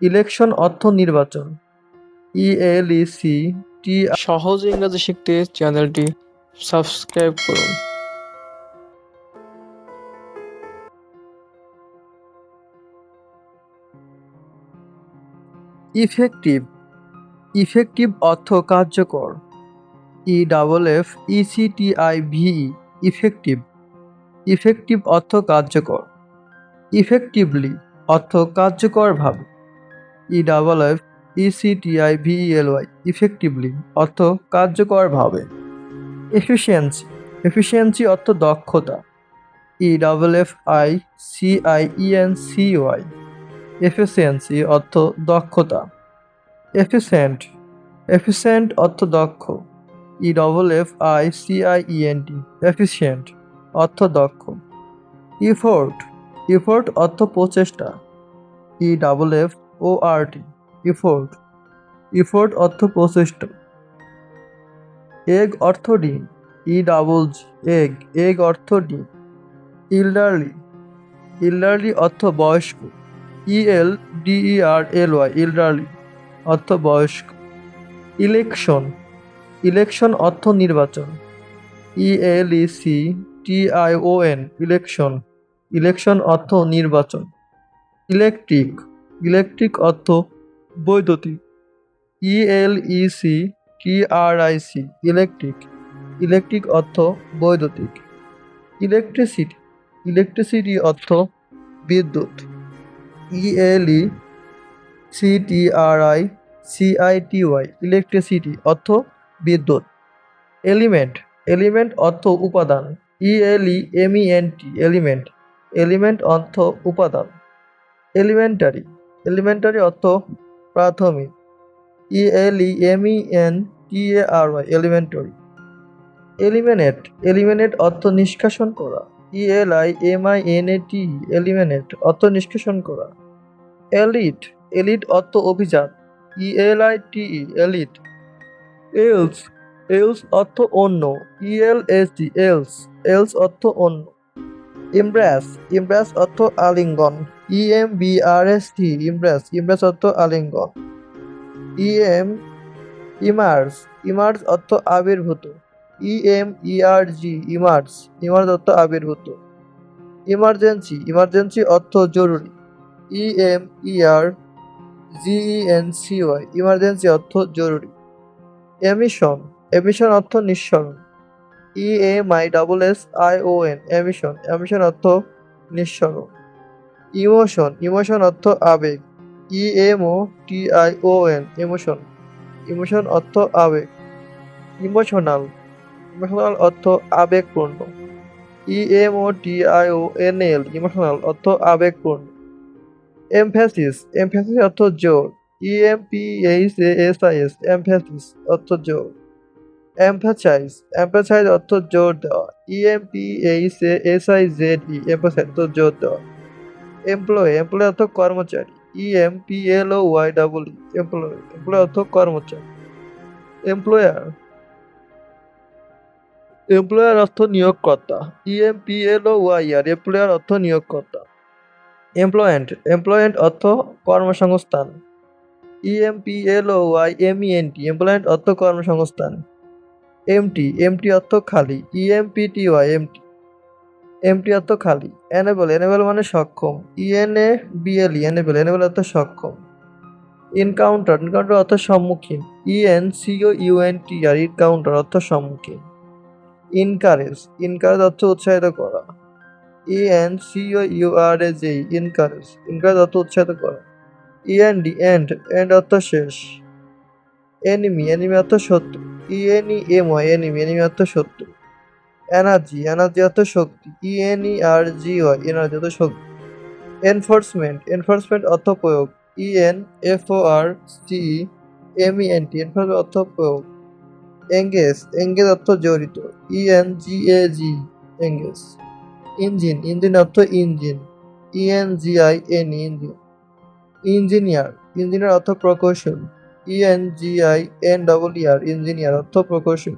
Election অর্থ নির্বাচন। ELECT। সহজ ইংরেজি শিখতে চ্যানেলটি সাবস্ক্রাইব করুন। ইফেক্টিভ। ইফেক্টিভ অর্থ কার্যকর। EFFECTIVE। ইফেক্টিভ। ইফেক্টিভ অর্থ কার্যকর। ইফেক্টিভলি অর্থ কার্যকরভাবে। EFFECTIVELY। ইফেক্টিভলি অর্থ কার্যকরভাবে। এফিসিয়েন্সি। এফিসিয়েন্সি অর্থ দক্ষতা। EFFICIENCY। এফিসিয়েন্সি অর্থ দক্ষতা। এফিসিয়েন্ট। এফিসিয়েন্ট অর্থ দক্ষ। EFFICIENT। এফিসিয়েন্ট অর্থ দক্ষ। ইফোর্ট। ইফোর্ট অর্থ প্রচেষ্টা। EFFORT। ইফোর্ট। ইফোর্ট অর্থ প্রচেষ্টা। এগ অর্থ ডিম। EGG। এগ। এগ অর্থ ডিম। ইল্ডারলি। ইল্ডারলি অর্থ বয়স্ক। ELDERLY। ইল্ডারলি অর্থ বয়স্ক। ইলেকশন। ইলেকশন অর্থ নির্বাচন। ELECTION। ইলেকশন। ইলেকশন অর্থ নির্বাচন। ইলেকট্রিক। ইলেকট্রিক অর্থ বৈদ্যুতিক। ELECTRIC। ইলেকট্রিক। ইলেকট্রিক অর্থ বৈদ্যুতিক। ইলেকট্রিসিটি। ইলেকট্রিসিটি অর্থ বিদ্যুৎ। ELECTRICITY। ইলেকট্রিসিটি অর্থ বিদ্যুৎ। এলিমেন্ট। এলিমেন্ট অর্থ উপাদান। ELEMENT। এলিমেন্ট। এলিমেন্ট অর্থ উপাদান। এলিমেন্টারি। এলিমেন্টারি অর্থ প্রাথমিক। ELEMENTARY। এলিমেন্টারি। এলিমিনেট। এলিমিনেট অর্থ নিষ্কাশন করা। ELIMINATE। এলিমিনেট অর্থ নিষ্কাশন করা। এলিট। এলিট অর্থ অভিজাত। ELITE। এলিট। এলস। এলস অর্থ অন্য। ELSD। এলস। এলস অর্থ অন্য। ইমব্রেস। ইমব্রেস অর্থ আলিঙ্গন। EMBRAST। ইমব্রেস। ইমব্রেস অর্থ আলিঙ্গন। ইমার্জ। ইমার্জ অর্থ আবির্ভূত। EMERG। ইমার্জ। ইমার্জ অর্থ আবির্ভূত। ইমার্জেন্সি। ইমার্জেন্সি অর্থ জরুরি। EMERGENCY। ইমার্জেন্সি অর্থ জরুরি। এমিশন। এমিশন অর্থ নিঃসরণ। EMISSION। এমিশন। এমিশন অর্থ নিঃসরণ। ইমোশন। ইমোশন অর্থ আবেগ। EMOTION। ইমোশন। ইমোশন অর্থ আবেগ। ইমোশনাল। ইমোশনাল অর্থ আবেগপূর্ণ। EMOTIONAL। ইমোশনাল অর্থ আবেগপূর্ণ। এমফ্যাসিস। এমফ্যাসিস অর্থ জোর। EMPHASIS। এমফ্যাসিস অর্থ জোর। এমফ্যাসাইজ। এমফ্যাসাইজ অর্থ জোর দেওয়া। EMPHASIZE। এমফ্যাসাইজ অর্থ জোর দেওয়া। এমপ্লয়। এমপ্লয় অর্থ কর্মচারী। EMPLOYEE। এমপ্লয়। এমপ্লয় অর্থ কর্মচারী। এমপ্লয়ার। এমপ্লয়ার অর্থ নিয়োগকর্তা। EMPLOYER। এমপ্লয়ার অর্থ নিয়োগকর্তা। এমপ্লয়েন্ট। এমপ্লয়েন্ট অর্থ কর্মসংস্থান। EMPLOYMENT। এমপ্লয়েন্ট অর্থ কর্মসংস্থান। এমটি। এমটি অর্থ খালি। EMPTY। এমটি। এমটি অর্থ খালি। এনেবল। এনেবল মানে সক্ষম। ENABLE। এনেবল। এনেবল অর্থ সক্ষম। এনকাউন্টার। এনকাউন্টার অর্থ সম্মুখীন। ENCOUNTR। এনকাউন্টার অর্থ সম্মুখীন। ইনকারেজ। ইনকারেজ অর্থ উৎসাহিত করা। ENCOURAGE। ইনকারেজ। ইনকারেজ অর্থ উৎসাহিত করা। END। এন্ড। এন্ড অর্থ শেষ। এনিমি। এনিমি অর্থ শত্রু। ENEMY। এনিমি। এনিমি অর্থ শত্রু। এনার্জি। এনার্জি অর্থ শক্তি। ENERGY। এনার্জি অর্থ শক্তি। এনফোর্সমেন্ট। এনফোর্সমেন্ট অর্থ প্রয়োগ। ENFORCEMENT। এনফোর্সমেন্ট অর্থ প্রয়োগ। এঙ্গেজ। এঙ্গেজ অর্থ জড়িত। ENGAG। এঙ্গেজ। ইঞ্জিন। ইঞ্জিন অর্থ engine. ENGINE। Engine. Engineer. Engineer অর্থ প্রকৌশল। ENGINER। ইঞ্জিনিয়ার অর্থ প্রকৌশল।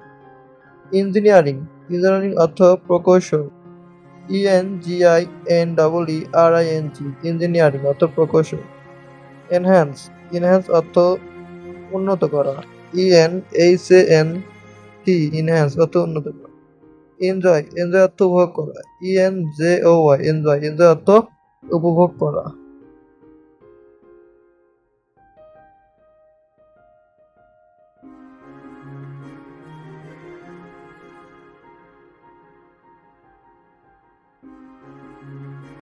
ইঞ্জিনিয়ারিং। ইঞ্জিনিয়ারিং অর্থ প্রকৌশল। ENGINEERING। ইঞ্জিনিয়ারিং অর্থ প্রকৌশল। এনহ্যান্স, এনহ্যান্স অর্থ উন্নত করা। ENHANCE, ইনহ্যান্স অর্থ উন্নত করা। এনজয়, এনজয় অর্থ উপভোগ করা। ENJOY, এনজয়, এনজয় অর্থ উপভোগ করা।